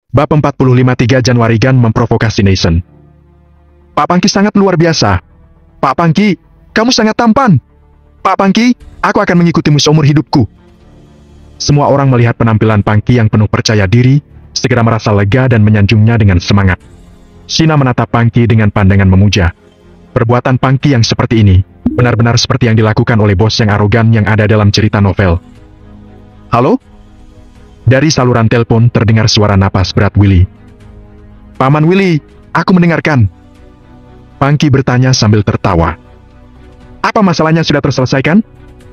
Bab 45 3 Januari Gun memprovokasi Nathan. Pak Pangki sangat luar biasa. Pak Pangki, kamu sangat tampan. Pak Pangki, aku akan mengikutimu seumur hidupku. Semua orang melihat penampilan Pangki yang penuh percaya diri, segera merasa lega dan menyanjungnya dengan semangat. Shina menatap Pangki dengan pandangan memuja. Perbuatan Pangki yang seperti ini, benar-benar seperti yang dilakukan oleh bos yang arogan yang ada dalam cerita novel. Halo? Dari saluran telepon terdengar suara napas berat Willy. Paman Willy, aku mendengarkan. Pangki bertanya sambil tertawa. Apa masalahnya sudah terselesaikan?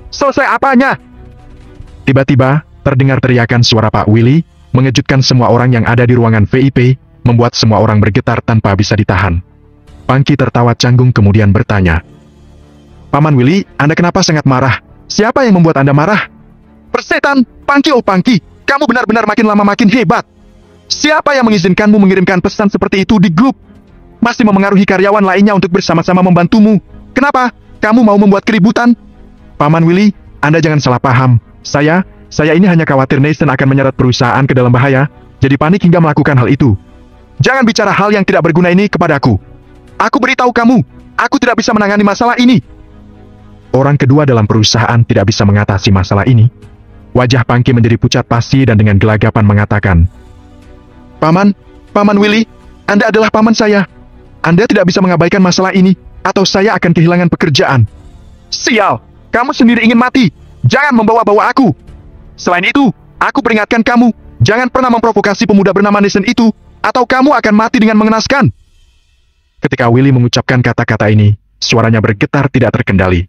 Selesai apanya? Tiba-tiba, terdengar teriakan suara Pak Willy, mengejutkan semua orang yang ada di ruangan VIP, membuat semua orang bergetar tanpa bisa ditahan. Pangki tertawa canggung kemudian bertanya. Paman Willy, Anda kenapa sangat marah? Siapa yang membuat Anda marah? Persetan, Pangki oh Pangki, kamu benar-benar makin lama makin hebat. Siapa yang mengizinkanmu mengirimkan pesan seperti itu di grup? Masih memengaruhi karyawan lainnya untuk bersama-sama membantumu. Kenapa? Kamu mau membuat keributan? Paman Willy, Anda jangan salah paham. Saya ini hanya khawatir Nathan akan menyeret perusahaan ke dalam bahaya, jadi panik hingga melakukan hal itu. Jangan bicara hal yang tidak berguna ini kepadaku. Aku beritahu kamu, aku tidak bisa menangani masalah ini. Orang kedua dalam perusahaan tidak bisa mengatasi masalah ini. Wajah Pangki menjadi pucat pasi dan dengan gelagapan mengatakan, Paman Willy, Anda adalah paman saya. Anda tidak bisa mengabaikan masalah ini, atau saya akan kehilangan pekerjaan. Sial, kamu sendiri ingin mati. Jangan membawa-bawa aku. Selain itu, aku peringatkan kamu, jangan pernah memprovokasi pemuda bernama Nathan itu, atau kamu akan mati dengan mengenaskan. Ketika Willy mengucapkan kata-kata ini, suaranya bergetar tidak terkendali.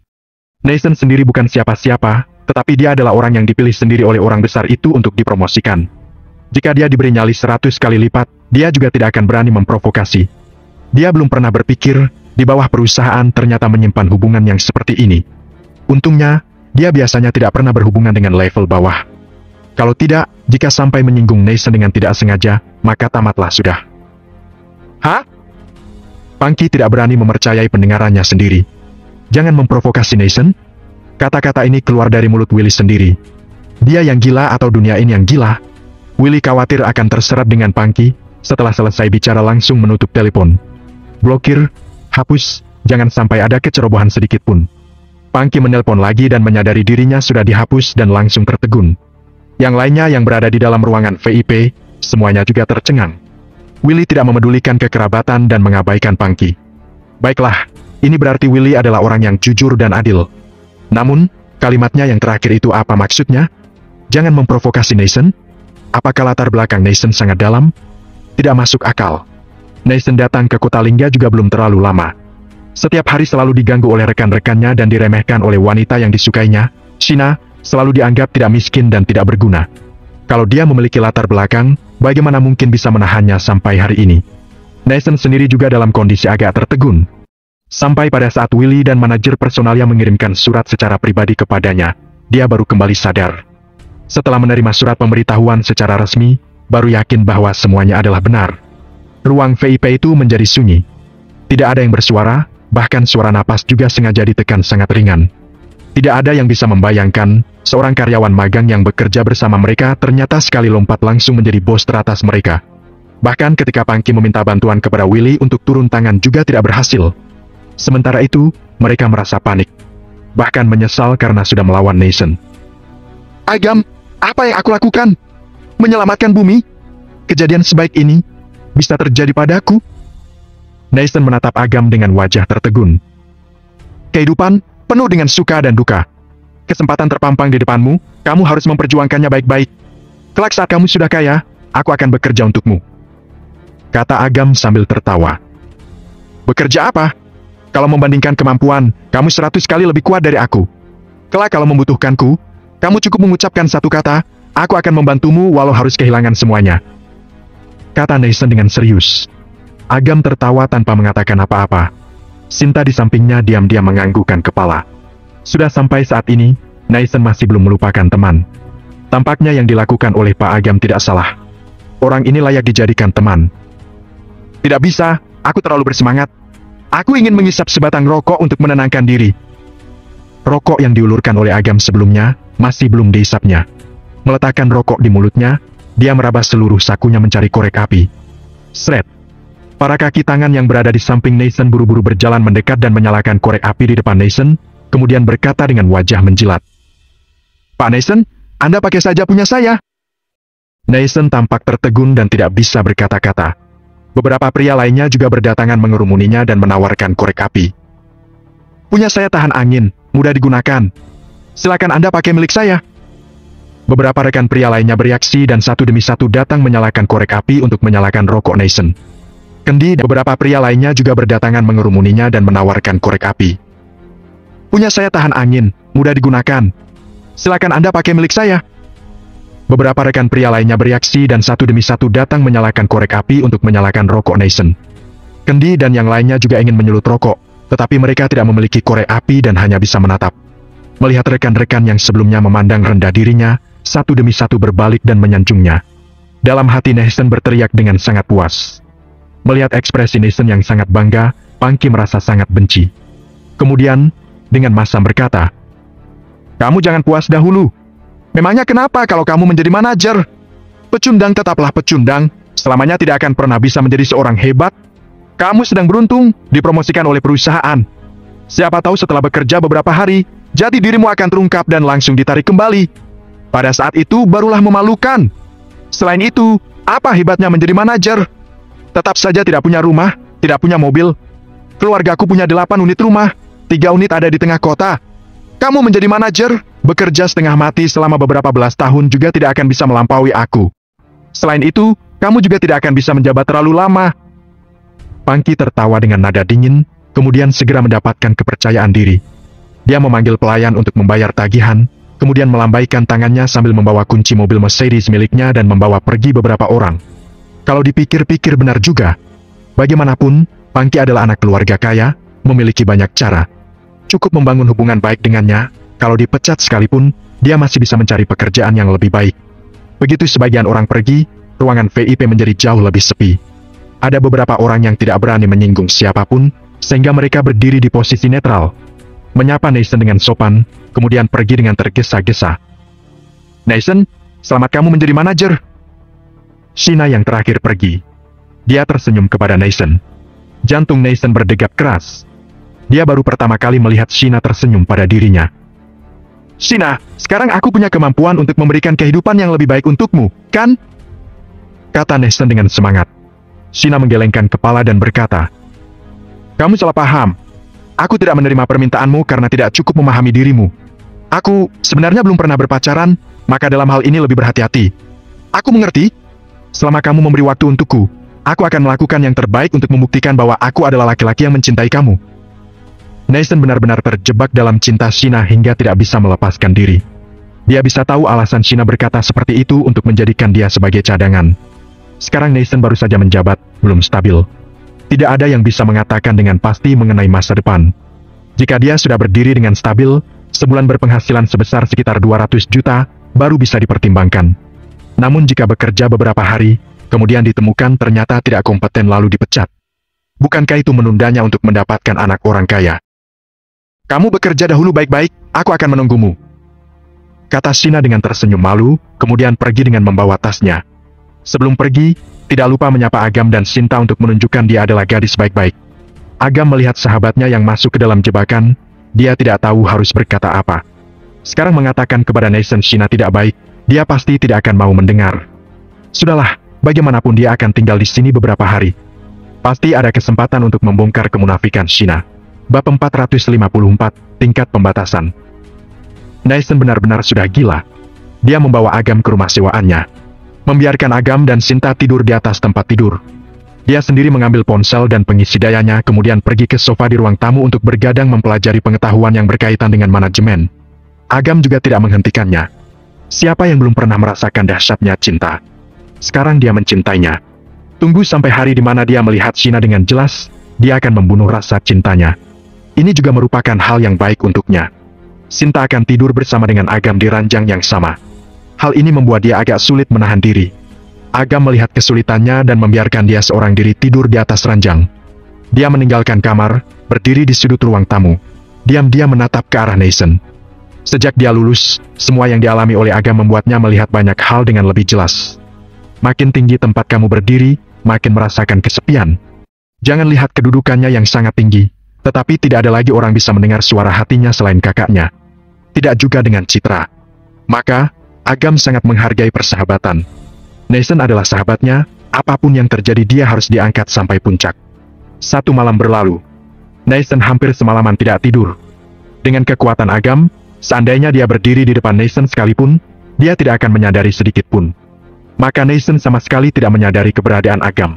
Nathan sendiri bukan siapa-siapa, tetapi dia adalah orang yang dipilih sendiri oleh orang besar itu untuk dipromosikan. Jika dia diberi nyali 100 kali lipat, dia juga tidak akan berani memprovokasi. Dia belum pernah berpikir, di bawah perusahaan ternyata menyimpan hubungan yang seperti ini. Untungnya, dia biasanya tidak pernah berhubungan dengan level bawah. Kalau tidak, jika sampai menyinggung Nathan dengan tidak sengaja, maka tamatlah sudah. Hah? Pangki tidak berani mempercayai pendengarannya sendiri. Jangan memprovokasi Nathan. Kata-kata ini keluar dari mulut Willy sendiri. Dia yang gila atau dunia ini yang gila? Willy khawatir akan terseret dengan Pangki. Setelah selesai bicara langsung menutup telepon. Blokir, hapus, jangan sampai ada kecerobohan sedikit pun. Pangki menelpon lagi dan menyadari dirinya sudah dihapus dan langsung tertegun. Yang lainnya yang berada di dalam ruangan VIP, semuanya juga tercengang. Willy tidak memedulikan kekerabatan dan mengabaikan Pangki. Baiklah, ini berarti Willy adalah orang yang jujur dan adil. Namun, kalimatnya yang terakhir itu apa maksudnya? Jangan memprovokasi Nathan? Apakah latar belakang Nathan sangat dalam? Tidak masuk akal. Nathan datang ke kota Lingga juga belum terlalu lama. Setiap hari selalu diganggu oleh rekan-rekannya dan diremehkan oleh wanita yang disukainya. Shina selalu dianggap tidak miskin dan tidak berguna. Kalau dia memiliki latar belakang, bagaimana mungkin bisa menahannya sampai hari ini? Nathan sendiri juga dalam kondisi agak tertegun. Sampai pada saat Willy dan manajer personalnya mengirimkan surat secara pribadi kepadanya, dia baru kembali sadar. Setelah menerima surat pemberitahuan secara resmi, baru yakin bahwa semuanya adalah benar. Ruang VIP itu menjadi sunyi. Tidak ada yang bersuara, bahkan suara napas juga sengaja ditekan sangat ringan. Tidak ada yang bisa membayangkan, seorang karyawan magang yang bekerja bersama mereka ternyata sekali lompat langsung menjadi bos teratas mereka. Bahkan ketika Pangki meminta bantuan kepada Willy untuk turun tangan juga tidak berhasil. Sementara itu, mereka merasa panik. Bahkan menyesal karena sudah melawan Nathan. Agam, apa yang aku lakukan? Menyelamatkan bumi? Kejadian sebaik ini bisa terjadi padaku? Nathan menatap Agam dengan wajah tertegun. Kehidupan penuh dengan suka dan duka. Kesempatan terpampang di depanmu, kamu harus memperjuangkannya baik-baik. Kelak saat kamu sudah kaya, aku akan bekerja untukmu. Kata Agam sambil tertawa. Bekerja apa? Kalau membandingkan kemampuan, kamu 100 kali lebih kuat dari aku. Kelak kalau membutuhkanku, kamu cukup mengucapkan satu kata, aku akan membantumu walau harus kehilangan semuanya. Kata Nathan dengan serius. Agam tertawa tanpa mengatakan apa-apa. Sinta di sampingnya diam-diam menganggukkan kepala. Sudah sampai saat ini, Nathan masih belum melupakan teman. Tampaknya yang dilakukan oleh Pak Agam tidak salah. Orang ini layak dijadikan teman. Tidak bisa, aku terlalu bersemangat. Aku ingin menghisap sebatang rokok untuk menenangkan diri. Rokok yang diulurkan oleh Agam sebelumnya, masih belum dihisapnya. Meletakkan rokok di mulutnya, dia meraba seluruh sakunya mencari korek api. Sret! Para kaki tangan yang berada di samping Nathan buru-buru berjalan mendekat dan menyalakan korek api di depan Nathan, kemudian berkata dengan wajah menjilat. Pak Nathan, Anda pakai saja punya saya. Nathan tampak tertegun dan tidak bisa berkata-kata. Beberapa pria lainnya juga berdatangan mengerumuninya dan menawarkan korek api. Punya saya tahan angin, mudah digunakan. Silakan Anda pakai milik saya. Beberapa rekan pria lainnya bereaksi dan satu demi satu datang menyalakan korek api untuk menyalakan rokok Nathan. Kendi dan beberapa pria lainnya juga berdatangan mengerumuninya dan menawarkan korek api. Punya saya tahan angin, mudah digunakan. Silakan Anda pakai milik saya. Beberapa rekan pria lainnya bereaksi dan satu demi satu datang menyalakan korek api untuk menyalakan rokok Nathan. Kendi dan yang lainnya juga ingin menyulut rokok, tetapi mereka tidak memiliki korek api dan hanya bisa menatap. Melihat rekan-rekan yang sebelumnya memandang rendah dirinya, satu demi satu berbalik dan menyanjungnya. Dalam hati Nathan berteriak dengan sangat puas. Melihat ekspresi Nathan yang sangat bangga, Pangki merasa sangat benci. Kemudian, dengan masam berkata, "Kamu jangan puas dahulu. Memangnya kenapa kalau kamu menjadi manajer? Pecundang tetaplah pecundang, selamanya tidak akan pernah bisa menjadi seorang hebat. Kamu sedang beruntung, dipromosikan oleh perusahaan. Siapa tahu setelah bekerja beberapa hari, jati dirimu akan terungkap dan langsung ditarik kembali. Pada saat itu barulah memalukan. Selain itu, apa hebatnya menjadi manajer? Tetap saja tidak punya rumah, tidak punya mobil. Keluargaku punya 8 unit rumah, 3 unit ada di tengah kota. Kamu menjadi manajer, bekerja setengah mati selama beberapa belas tahun juga tidak akan bisa melampaui aku. Selain itu, kamu juga tidak akan bisa menjabat terlalu lama." Pangki tertawa dengan nada dingin, kemudian segera mendapatkan kepercayaan diri. Dia memanggil pelayan untuk membayar tagihan, kemudian melambaikan tangannya sambil membawa kunci mobil Mercedes miliknya dan membawa pergi beberapa orang. Kalau dipikir-pikir benar juga, bagaimanapun, Pangki adalah anak keluarga kaya, memiliki banyak cara. Cukup membangun hubungan baik dengannya, kalau dipecat sekalipun, dia masih bisa mencari pekerjaan yang lebih baik. Begitu sebagian orang pergi, ruangan VIP menjadi jauh lebih sepi. Ada beberapa orang yang tidak berani menyinggung siapapun, sehingga mereka berdiri di posisi netral. Menyapa Nathan dengan sopan, kemudian pergi dengan tergesa-gesa. "Nathan, selamat kamu menjadi manajer." Sheena yang terakhir pergi. Dia tersenyum kepada Nathan. Jantung Nathan berdegap keras. Dia baru pertama kali melihat Sheena tersenyum pada dirinya. "Sheena, sekarang aku punya kemampuan untuk memberikan kehidupan yang lebih baik untukmu, kan?" kata Nathan dengan semangat. Sheena menggelengkan kepala dan berkata, "Kamu salah paham. Aku tidak menerima permintaanmu karena tidak cukup memahami dirimu. Aku sebenarnya belum pernah berpacaran, maka dalam hal ini lebih berhati-hati. Aku mengerti. Selama kamu memberi waktu untukku, aku akan melakukan yang terbaik untuk membuktikan bahwa aku adalah laki-laki yang mencintai kamu." Nathan benar-benar terjebak dalam cinta Sheena hingga tidak bisa melepaskan diri. Dia bisa tahu alasan Sheena berkata seperti itu untuk menjadikan dia sebagai cadangan. Sekarang Nathan baru saja menjabat, belum stabil. Tidak ada yang bisa mengatakan dengan pasti mengenai masa depan. Jika dia sudah berdiri dengan stabil, sebulan berpenghasilan sebesar sekitar 200 juta, baru bisa dipertimbangkan. Namun jika bekerja beberapa hari, kemudian ditemukan ternyata tidak kompeten lalu dipecat. Bukankah itu menundanya untuk mendapatkan anak orang kaya? "Kamu bekerja dahulu baik-baik, aku akan menunggumu," kata Sheena dengan tersenyum malu, kemudian pergi dengan membawa tasnya. Sebelum pergi, tidak lupa menyapa Agam dan Sinta untuk menunjukkan dia adalah gadis baik-baik. Agam melihat sahabatnya yang masuk ke dalam jebakan, dia tidak tahu harus berkata apa. Sekarang mengatakan kepada Nathan Sheena tidak baik, dia pasti tidak akan mau mendengar. Sudahlah, bagaimanapun dia akan tinggal di sini beberapa hari. Pasti ada kesempatan untuk membongkar kemunafikan Sheena. Bab 454, Tingkat Pembatasan. Nathan benar-benar sudah gila. Dia membawa Agam ke rumah sewaannya. Membiarkan Agam dan Sinta tidur di atas tempat tidur. Dia sendiri mengambil ponsel dan pengisi dayanya kemudian pergi ke sofa di ruang tamu untuk bergadang mempelajari pengetahuan yang berkaitan dengan manajemen. Agam juga tidak menghentikannya. Siapa yang belum pernah merasakan dahsyatnya cinta? Sekarang dia mencintainya. Tunggu sampai hari di mana dia melihat Sheena dengan jelas, dia akan membunuh rasa cintanya. Ini juga merupakan hal yang baik untuknya. Sinta akan tidur bersama dengan Agam di ranjang yang sama. Hal ini membuat dia agak sulit menahan diri. Agam melihat kesulitannya dan membiarkan dia seorang diri tidur di atas ranjang. Dia meninggalkan kamar, berdiri di sudut ruang tamu. Diam-diam menatap ke arah Nathan. Sejak dia lulus, semua yang dialami oleh Agam membuatnya melihat banyak hal dengan lebih jelas. Makin tinggi tempat kamu berdiri, makin merasakan kesepian. Jangan lihat kedudukannya yang sangat tinggi, tetapi tidak ada lagi orang bisa mendengar suara hatinya selain kakaknya. Tidak juga dengan Citra. Maka, Agam sangat menghargai persahabatan. Nathan adalah sahabatnya, apapun yang terjadi dia harus diangkat sampai puncak. 1 malam berlalu. Nathan hampir semalaman tidak tidur. Dengan kekuatan Agam, seandainya dia berdiri di depan Nathan sekalipun, dia tidak akan menyadari sedikit pun. Maka Nathan sama sekali tidak menyadari keberadaan Agam.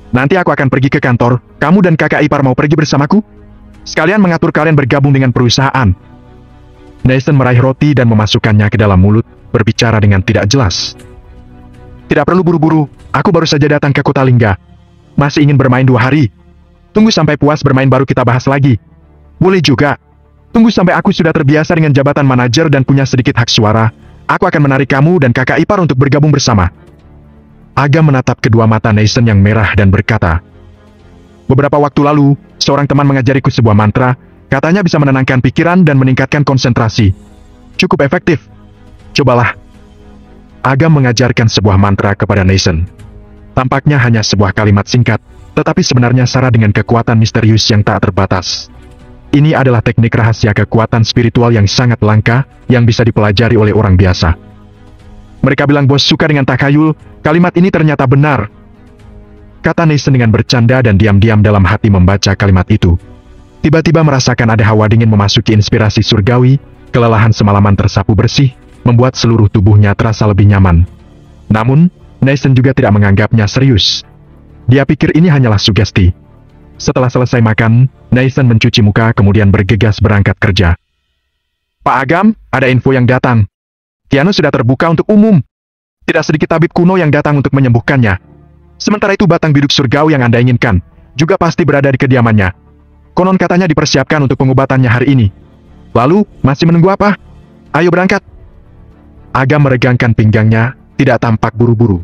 Nanti aku akan pergi ke kantor, kamu dan kakak ipar mau pergi bersamaku? Sekalian mengatur kalian bergabung dengan perusahaan. Nathan meraih roti dan memasukkannya ke dalam mulut, berbicara dengan tidak jelas. Tidak perlu buru-buru, aku baru saja datang ke Kota Lingga. Masih ingin bermain 2 hari. Tunggu sampai puas bermain baru kita bahas lagi. Boleh juga. Tunggu sampai aku sudah terbiasa dengan jabatan manajer dan punya sedikit hak suara. Aku akan menarik kamu dan kakak ipar untuk bergabung bersama. Agam menatap kedua mata Nathan yang merah dan berkata, beberapa waktu lalu, seorang teman mengajariku sebuah mantra, katanya bisa menenangkan pikiran dan meningkatkan konsentrasi. Cukup efektif. Cobalah. Agam mengajarkan sebuah mantra kepada Nathan. Tampaknya hanya sebuah kalimat singkat, tetapi sebenarnya syarat dengan kekuatan misterius yang tak terbatas. Ini adalah teknik rahasia kekuatan spiritual yang sangat langka, yang bisa dipelajari oleh orang biasa. Mereka bilang bos suka dengan takhayul, kalimat ini ternyata benar. Kata Nathan dengan bercanda dan diam-diam dalam hati membaca kalimat itu. Tiba-tiba merasakan ada hawa dingin memasuki inspirasi surgawi, kelelahan semalaman tersapu bersih, membuat seluruh tubuhnya terasa lebih nyaman. Namun, Nathan juga tidak menganggapnya serius. Dia pikir ini hanyalah sugesti. Setelah selesai makan, Nathan mencuci muka kemudian bergegas berangkat kerja. Pak Agam, ada info yang datang. Keanu sudah terbuka untuk umum. Tidak sedikit tabib kuno yang datang untuk menyembuhkannya. Sementara itu batang biduk surgawi yang Anda inginkan, juga pasti berada di kediamannya. Konon katanya dipersiapkan untuk pengobatannya hari ini. Lalu, masih menunggu apa? Ayo berangkat. Agam meregangkan pinggangnya, tidak tampak buru-buru.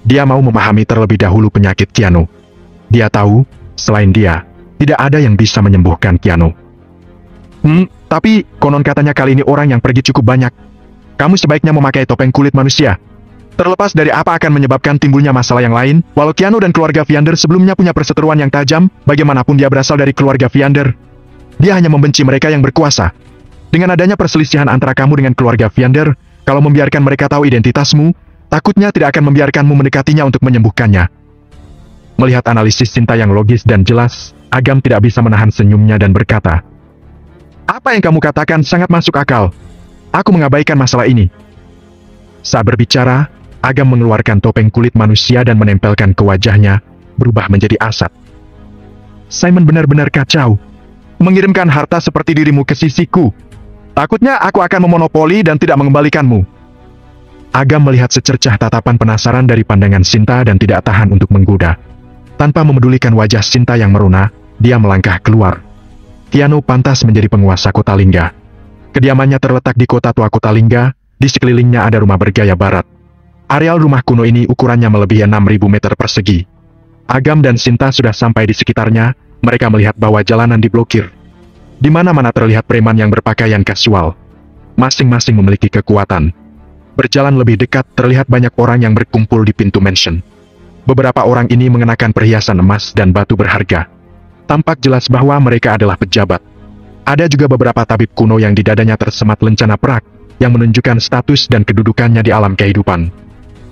Dia mau memahami terlebih dahulu penyakit Keanu. Dia tahu, selain dia, tidak ada yang bisa menyembuhkan Keanu. Tapi, konon katanya kali ini orang yang pergi cukup banyak. Kamu sebaiknya memakai topeng kulit manusia. Terlepas dari apa akan menyebabkan timbulnya masalah yang lain, walau Keanu dan keluarga Viander sebelumnya punya perseteruan yang tajam, bagaimanapun dia berasal dari keluarga Viander. Dia hanya membenci mereka yang berkuasa. Dengan adanya perselisihan antara kamu dengan keluarga Viander, kalau membiarkan mereka tahu identitasmu, takutnya tidak akan membiarkanmu mendekatinya untuk menyembuhkannya. Melihat analisis cinta yang logis dan jelas, Agam tidak bisa menahan senyumnya dan berkata, apa yang kamu katakan sangat masuk akal. Aku mengabaikan masalah ini. Saat berbicara, Agam mengeluarkan topeng kulit manusia dan menempelkan ke wajahnya, berubah menjadi asat. Simon benar-benar kacau. Mengirimkan harta seperti dirimu ke sisiku. Takutnya aku akan memonopoli dan tidak mengembalikanmu. Agam melihat secercah tatapan penasaran dari pandangan Sinta dan tidak tahan untuk menggoda. Tanpa memedulikan wajah Sinta yang meruna, dia melangkah keluar. Keanu pantas menjadi penguasa Kota Lingga. Kediamannya terletak di kota tua Kota Lingga, di sekelilingnya ada rumah bergaya barat. Areal rumah kuno ini ukurannya melebihi 6.000 meter persegi. Agam dan Sinta sudah sampai di sekitarnya, mereka melihat bahwa jalanan diblokir. Di mana-mana terlihat preman yang berpakaian kasual. Masing-masing memiliki kekuatan. Berjalan lebih dekat, terlihat banyak orang yang berkumpul di pintu mansion. Beberapa orang ini mengenakan perhiasan emas dan batu berharga. Tampak jelas bahwa mereka adalah pejabat. Ada juga beberapa tabib kuno yang di dadanya tersemat lencana perak, yang menunjukkan status dan kedudukannya di alam kehidupan.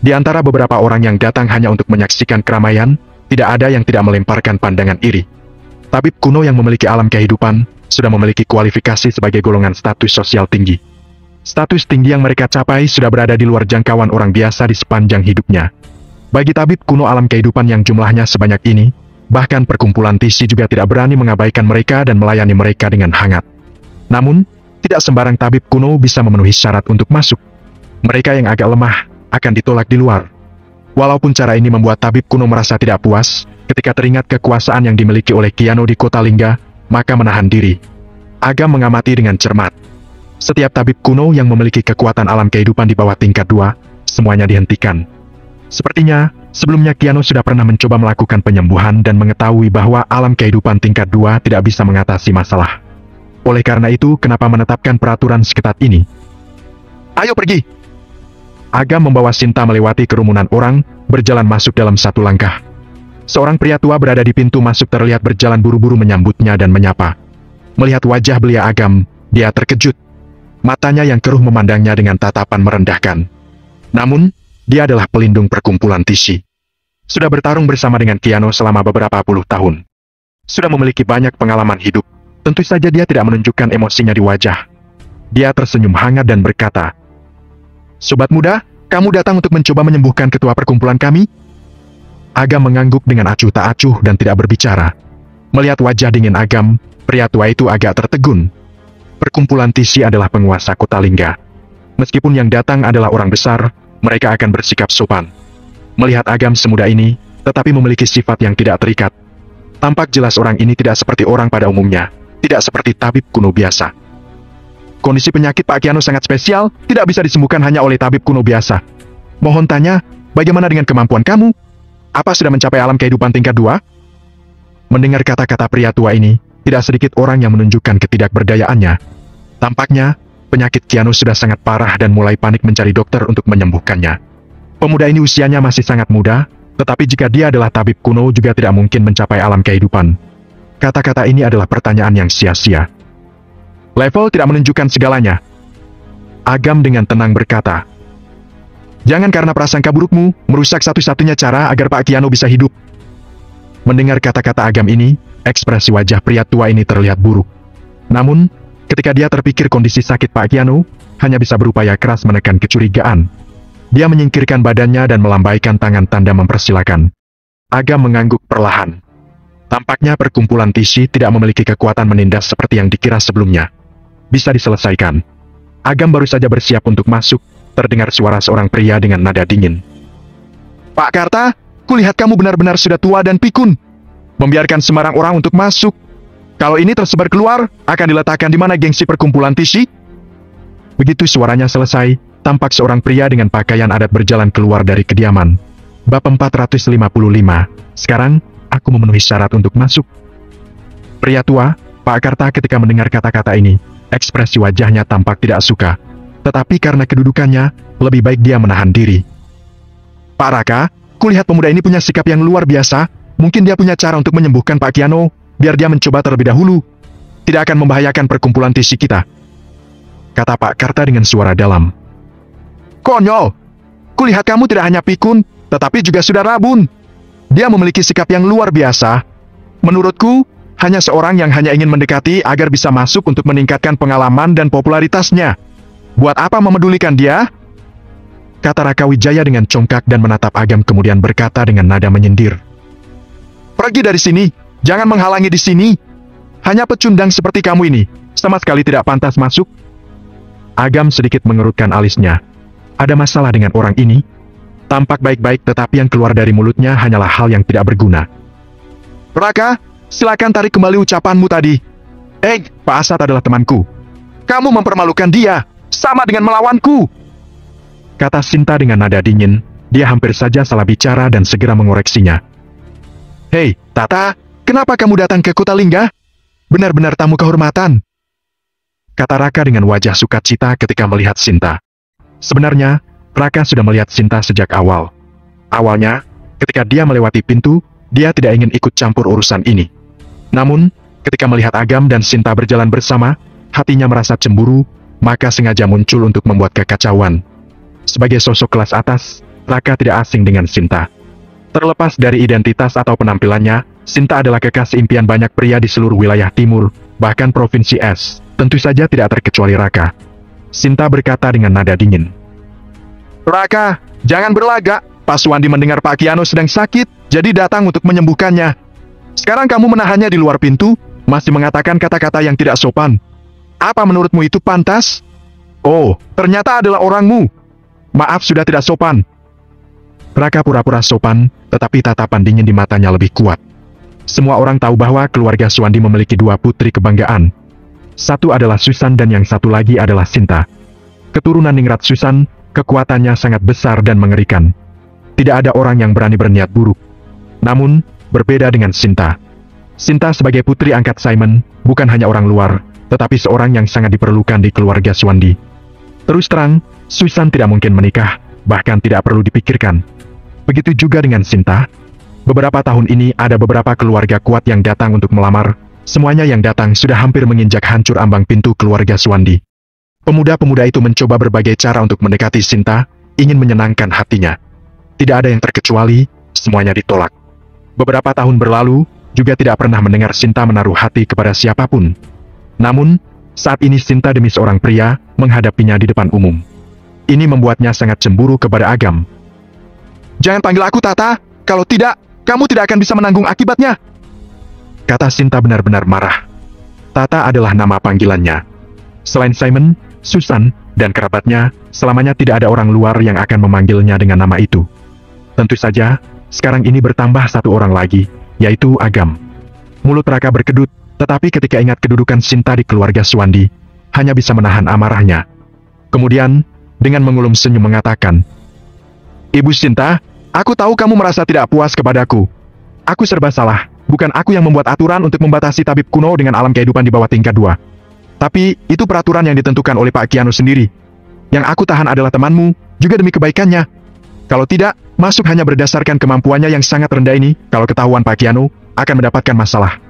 Di antara beberapa orang yang datang hanya untuk menyaksikan keramaian, tidak ada yang tidak melemparkan pandangan iri. Tabib kuno yang memiliki alam kehidupan, sudah memiliki kualifikasi sebagai golongan status sosial tinggi. Status tinggi yang mereka capai sudah berada di luar jangkauan orang biasa di sepanjang hidupnya. Bagi tabib kuno alam kehidupan yang jumlahnya sebanyak ini, bahkan perkumpulan Tisi juga tidak berani mengabaikan mereka dan melayani mereka dengan hangat. Namun, tidak sembarang tabib kuno bisa memenuhi syarat untuk masuk. Mereka yang agak lemah, akan ditolak di luar. Walaupun cara ini membuat tabib kuno merasa tidak puas, ketika teringat kekuasaan yang dimiliki oleh Keanu di Kota Lingga, maka menahan diri. Agam mengamati dengan cermat. Setiap tabib kuno yang memiliki kekuatan alam kehidupan di bawah tingkat 2, semuanya dihentikan. Sepertinya, sebelumnya Keanu sudah pernah mencoba melakukan penyembuhan dan mengetahui bahwa alam kehidupan tingkat 2 tidak bisa mengatasi masalah. Oleh karena itu, kenapa menetapkan peraturan seketat ini? Ayo pergi! Agam membawa Sinta melewati kerumunan orang, berjalan masuk dalam satu langkah. Seorang pria tua berada di pintu masuk terlihat berjalan buru-buru menyambutnya dan menyapa. Melihat wajah belia Agam, dia terkejut. Matanya yang keruh memandangnya dengan tatapan merendahkan. Namun, dia adalah pelindung perkumpulan Tishi. Sudah bertarung bersama dengan Kiano selama beberapa puluh tahun. Sudah memiliki banyak pengalaman hidup. Tentu saja dia tidak menunjukkan emosinya di wajah. Dia tersenyum hangat dan berkata, "Sobat muda, kamu datang untuk mencoba menyembuhkan ketua perkumpulan kami?" Agam mengangguk dengan acuh tak acuh dan tidak berbicara. Melihat wajah dingin Agam, pria tua itu agak tertegun. Perkumpulan Tishi adalah penguasa kota Lingga. Meskipun yang datang adalah orang besar, mereka akan bersikap sopan. Melihat Agam semuda ini, tetapi memiliki sifat yang tidak terikat. Tampak jelas orang ini tidak seperti orang pada umumnya, tidak seperti tabib kuno biasa. Kondisi penyakit Pak Kiano sangat spesial, tidak bisa disembuhkan hanya oleh tabib kuno biasa. Mohon tanya, bagaimana dengan kemampuan kamu? Apa sudah mencapai alam kehidupan tingkat 2? Mendengar kata-kata pria tua ini, tidak sedikit orang yang menunjukkan ketidakberdayaannya. Tampaknya, penyakit Kiano sudah sangat parah dan mulai panik mencari dokter untuk menyembuhkannya. Pemuda ini usianya masih sangat muda, tetapi jika dia adalah tabib kuno juga tidak mungkin mencapai alam kehidupan. Kata-kata ini adalah pertanyaan yang sia-sia. Level tidak menunjukkan segalanya. Agam dengan tenang berkata, "Jangan karena prasangka burukmu, merusak satu-satunya cara agar Pak Kiano bisa hidup." Mendengar kata-kata Agam ini, ekspresi wajah pria tua ini terlihat buruk. Namun, ketika dia terpikir kondisi sakit Pak Kiano, hanya bisa berupaya keras menekan kecurigaan. Dia menyingkirkan badannya dan melambaikan tangan tanda mempersilakan. Agam mengangguk perlahan. Tampaknya perkumpulan Tishi tidak memiliki kekuatan menindas seperti yang dikira sebelumnya. Bisa diselesaikan. Agam baru saja bersiap untuk masuk, terdengar suara seorang pria dengan nada dingin. "Pak Karta, kulihat kamu benar-benar sudah tua dan pikun. Membiarkan sembarang orang untuk masuk. Kalau ini tersebar keluar, akan diletakkan di mana gengsi perkumpulan Tishi?" Begitu suaranya selesai, tampak seorang pria dengan pakaian adat berjalan keluar dari kediaman. Bab 455. Sekarang, aku memenuhi syarat untuk masuk. Pria tua, Pak Karta ketika mendengar kata-kata ini, ekspresi wajahnya tampak tidak suka. Tetapi karena kedudukannya, lebih baik dia menahan diri. "Pak Raka, kulihat pemuda ini punya sikap yang luar biasa. Mungkin dia punya cara untuk menyembuhkan Pak Kiano, biar dia mencoba terlebih dahulu. Tidak akan membahayakan perkumpulan Tishi kita," kata Pak Karta dengan suara dalam. "Konyol! Kulihat kamu tidak hanya pikun, tetapi juga sudah rabun. Dia memiliki sikap yang luar biasa. Menurutku, hanya seorang yang hanya ingin mendekati agar bisa masuk untuk meningkatkan pengalaman dan popularitasnya. Buat apa memedulikan dia?" kata Raka Wijaya dengan congkak dan menatap Agam kemudian berkata dengan nada menyindir. "Pergi dari sini, jangan menghalangi di sini. Hanya pecundang seperti kamu ini, sama sekali tidak pantas masuk." Agam sedikit mengerutkan alisnya. Ada masalah dengan orang ini? Tampak baik-baik tetapi yang keluar dari mulutnya hanyalah hal yang tidak berguna. "Raka, silakan tarik kembali ucapanmu tadi. Pak Asad adalah temanku. Kamu mempermalukan dia, sama dengan melawanku," kata Sinta dengan nada dingin. Dia hampir saja salah bicara dan segera mengoreksinya. "Hei, Tata, kenapa kamu datang ke kota Lingga? Benar-benar tamu kehormatan," kata Raka dengan wajah sukacita ketika melihat Sinta. Sebenarnya, Raka sudah melihat Sinta sejak awal. Awalnya, ketika dia melewati pintu, dia tidak ingin ikut campur urusan ini. Namun, ketika melihat Agam dan Sinta berjalan bersama, hatinya merasa cemburu, maka sengaja muncul untuk membuat kekacauan. Sebagai sosok kelas atas, Raka tidak asing dengan Sinta. Terlepas dari identitas atau penampilannya, Sinta adalah kekasih impian banyak pria di seluruh wilayah timur, bahkan provinsi S. Tentu saja tidak terkecuali Raka. Sinta berkata dengan nada dingin. "Raka, jangan berlagak. Pak Suwandi mendengar Pak Kiano sedang sakit, jadi datang untuk menyembuhkannya. Sekarang kamu menahannya di luar pintu, masih mengatakan kata-kata yang tidak sopan. Apa menurutmu itu pantas? Oh, ternyata adalah orangmu. Maaf sudah tidak sopan." Raka pura-pura sopan, tetapi tatapan dingin di matanya lebih kuat. Semua orang tahu bahwa keluarga Suwandi memiliki dua putri kebanggaan. Satu adalah Susan dan yang satu lagi adalah Sinta. Keturunan ningrat Susan, kekuatannya sangat besar dan mengerikan. Tidak ada orang yang berani berniat buruk. Namun, berbeda dengan Sinta. Sinta sebagai putri angkat Simon, bukan hanya orang luar, tetapi seorang yang sangat diperlukan di keluarga Suwandi. Terus terang, Susan tidak mungkin menikah, bahkan tidak perlu dipikirkan. Begitu juga dengan Sinta. Beberapa tahun ini ada beberapa keluarga kuat yang datang untuk melamar. Semuanya yang datang sudah hampir menginjak hancur ambang pintu keluarga Suwandi. Pemuda-pemuda itu mencoba berbagai cara untuk mendekati Sinta, ingin menyenangkan hatinya. Tidak ada yang terkecuali, semuanya ditolak. Beberapa tahun berlalu, juga tidak pernah mendengar Sinta menaruh hati kepada siapapun. Namun, saat ini Sinta demi seorang pria, menghadapinya di depan umum. Ini membuatnya sangat cemburu kepada Agam. "Jangan panggil aku Tata, kalau tidak, kamu tidak akan bisa menanggung akibatnya," kata Sinta benar-benar marah. Tata adalah nama panggilannya. Selain Simon, Susan, dan kerabatnya, selamanya tidak ada orang luar yang akan memanggilnya dengan nama itu. Tentu saja, sekarang ini bertambah satu orang lagi, yaitu Agam. Mulut Raka berkedut, tetapi ketika ingat kedudukan Sinta di keluarga Suwandi, hanya bisa menahan amarahnya. Kemudian, dengan mengulum senyum mengatakan, "Ibu Sinta, aku tahu kamu merasa tidak puas kepadaku. Aku serba salah, bukan aku yang membuat aturan untuk membatasi tabib kuno dengan alam kehidupan di bawah tingkat 2. Tapi, itu peraturan yang ditentukan oleh Pak Kiano sendiri. Yang aku tahan adalah temanmu, juga demi kebaikannya. Kalau tidak, masuk hanya berdasarkan kemampuannya yang sangat rendah ini, kalau ketahuan Pak Kiano, akan mendapatkan masalah.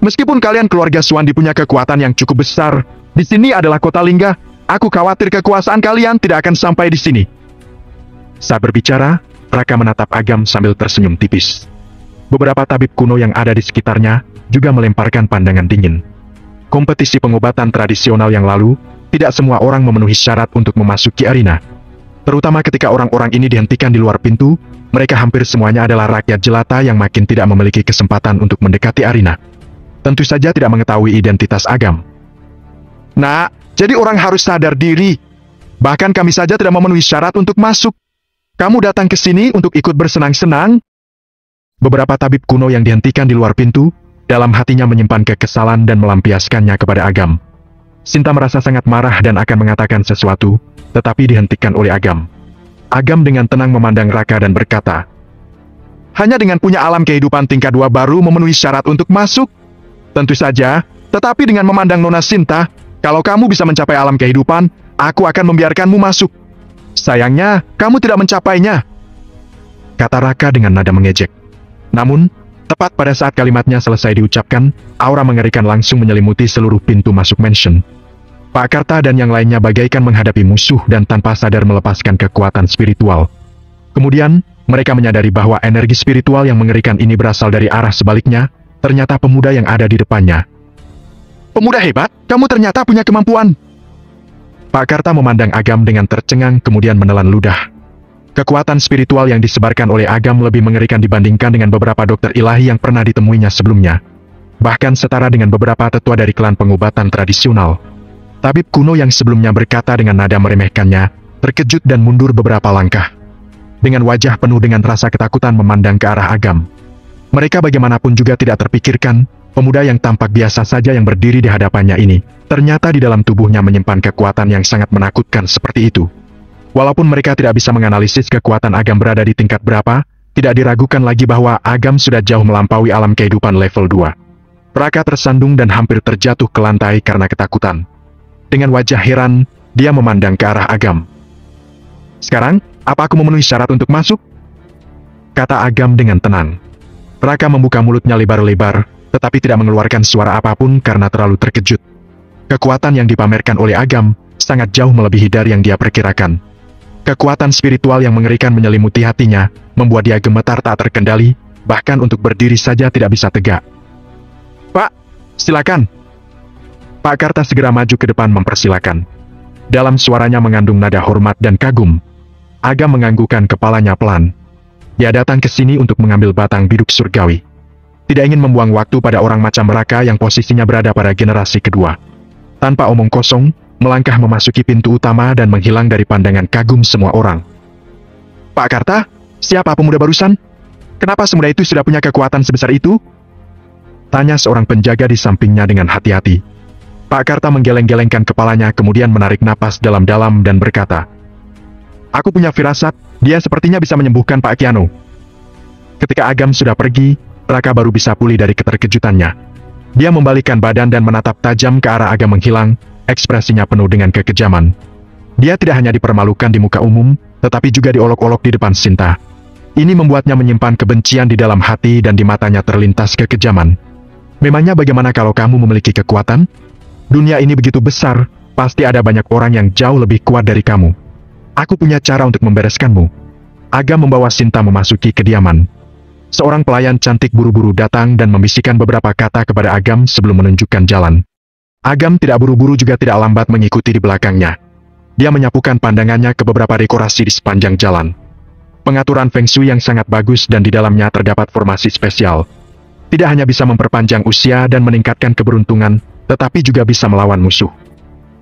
Meskipun kalian keluarga Suwandi punya kekuatan yang cukup besar, di sini adalah kota Lingga, aku khawatir kekuasaan kalian tidak akan sampai di sini." Saat berbicara, Raka menatap Agam sambil tersenyum tipis. Beberapa tabib kuno yang ada di sekitarnya juga melemparkan pandangan dingin. Kompetisi pengobatan tradisional yang lalu, tidak semua orang memenuhi syarat untuk memasuki arena. Terutama ketika orang-orang ini dihentikan di luar pintu, mereka hampir semuanya adalah rakyat jelata yang makin tidak memiliki kesempatan untuk mendekati arena. Tentu saja tidak mengetahui identitas Agam. "Nah, jadi orang harus sadar diri. Bahkan kami saja tidak memenuhi syarat untuk masuk. Kamu datang ke sini untuk ikut bersenang-senang?" Beberapa tabib kuno yang dihentikan di luar pintu, dalam hatinya menyimpan kekesalan dan melampiaskannya kepada Agam. Sinta merasa sangat marah dan akan mengatakan sesuatu, tetapi dihentikan oleh Agam. Agam dengan tenang memandang Raka dan berkata, "Hanya dengan punya alam kehidupan tingkat 2 baru memenuhi syarat untuk masuk? Tentu saja, tetapi dengan memandang Nona Sinta, kalau kamu bisa mencapai alam kehidupan, aku akan membiarkanmu masuk. Sayangnya, kamu tidak mencapainya," kata Raka dengan nada mengejek. Namun, tepat pada saat kalimatnya selesai diucapkan, aura mengerikan langsung menyelimuti seluruh pintu masuk mansion. Pak Karta dan yang lainnya bagaikan menghadapi musuh dan tanpa sadar melepaskan kekuatan spiritual. Kemudian, mereka menyadari bahwa energi spiritual yang mengerikan ini berasal dari arah sebaliknya, ternyata pemuda yang ada di depannya. "Pemuda hebat, kamu ternyata punya kemampuan." Pak Karta memandang Agam dengan tercengang kemudian menelan ludah. Kekuatan spiritual yang disebarkan oleh Agam lebih mengerikan dibandingkan dengan beberapa dokter ilahi yang pernah ditemuinya sebelumnya. Bahkan setara dengan beberapa tetua dari klan pengobatan tradisional. Tabib kuno yang sebelumnya berkata dengan nada meremehkannya, terkejut dan mundur beberapa langkah. Dengan wajah penuh dengan rasa ketakutan memandang ke arah Agam. Mereka bagaimanapun juga tidak terpikirkan, pemuda yang tampak biasa saja yang berdiri di hadapannya ini, ternyata di dalam tubuhnya menyimpan kekuatan yang sangat menakutkan seperti itu. Walaupun mereka tidak bisa menganalisis kekuatan Agam berada di tingkat berapa, tidak diragukan lagi bahwa Agam sudah jauh melampaui alam kehidupan level 2. Raka tersandung dan hampir terjatuh ke lantai karena ketakutan. Dengan wajah heran, dia memandang ke arah Agam. "Sekarang, apa aku memenuhi syarat untuk masuk?" kata Agam dengan tenang. Raka membuka mulutnya lebar-lebar, tetapi tidak mengeluarkan suara apapun karena terlalu terkejut. Kekuatan yang dipamerkan oleh Agam sangat jauh melebihi dari yang dia perkirakan. Kekuatan spiritual yang mengerikan menyelimuti hatinya, membuat dia gemetar tak terkendali, bahkan untuk berdiri saja tidak bisa tegak. "Pak, silakan." Pak Karta segera maju ke depan mempersilakan. Dalam suaranya mengandung nada hormat dan kagum. Agam menganggukkan kepalanya pelan. Dia datang ke sini untuk mengambil batang biduk surgawi. Tidak ingin membuang waktu pada orang macam Raka yang posisinya berada pada generasi kedua. Tanpa omong kosong, melangkah memasuki pintu utama dan menghilang dari pandangan kagum semua orang. "Pak Karta, siapa pemuda barusan? Kenapa semudah itu sudah punya kekuatan sebesar itu?" tanya seorang penjaga di sampingnya dengan hati-hati. Pak Karta menggeleng-gelengkan kepalanya kemudian menarik napas dalam-dalam dan berkata, "Aku punya firasat, dia sepertinya bisa menyembuhkan Pak Kiano." Ketika Agam sudah pergi, Raka baru bisa pulih dari keterkejutannya. Dia membalikkan badan dan menatap tajam ke arah Agam menghilang, ekspresinya penuh dengan kekejaman. Dia tidak hanya dipermalukan di muka umum, tetapi juga diolok-olok di depan Sinta. Ini membuatnya menyimpan kebencian di dalam hati dan di matanya terlintas kekejaman. Memangnya bagaimana kalau kamu memiliki kekuatan? Dunia ini begitu besar, pasti ada banyak orang yang jauh lebih kuat dari kamu. Aku punya cara untuk membereskanmu. Agam membawa Sinta memasuki kediaman. Seorang pelayan cantik buru-buru datang dan membisikkan beberapa kata kepada Agam sebelum menunjukkan jalan. Agam tidak buru-buru juga tidak lambat mengikuti di belakangnya. Dia menyapukan pandangannya ke beberapa dekorasi di sepanjang jalan. Pengaturan Feng Shui yang sangat bagus dan di dalamnya terdapat formasi spesial. Tidak hanya bisa memperpanjang usia dan meningkatkan keberuntungan, tetapi juga bisa melawan musuh.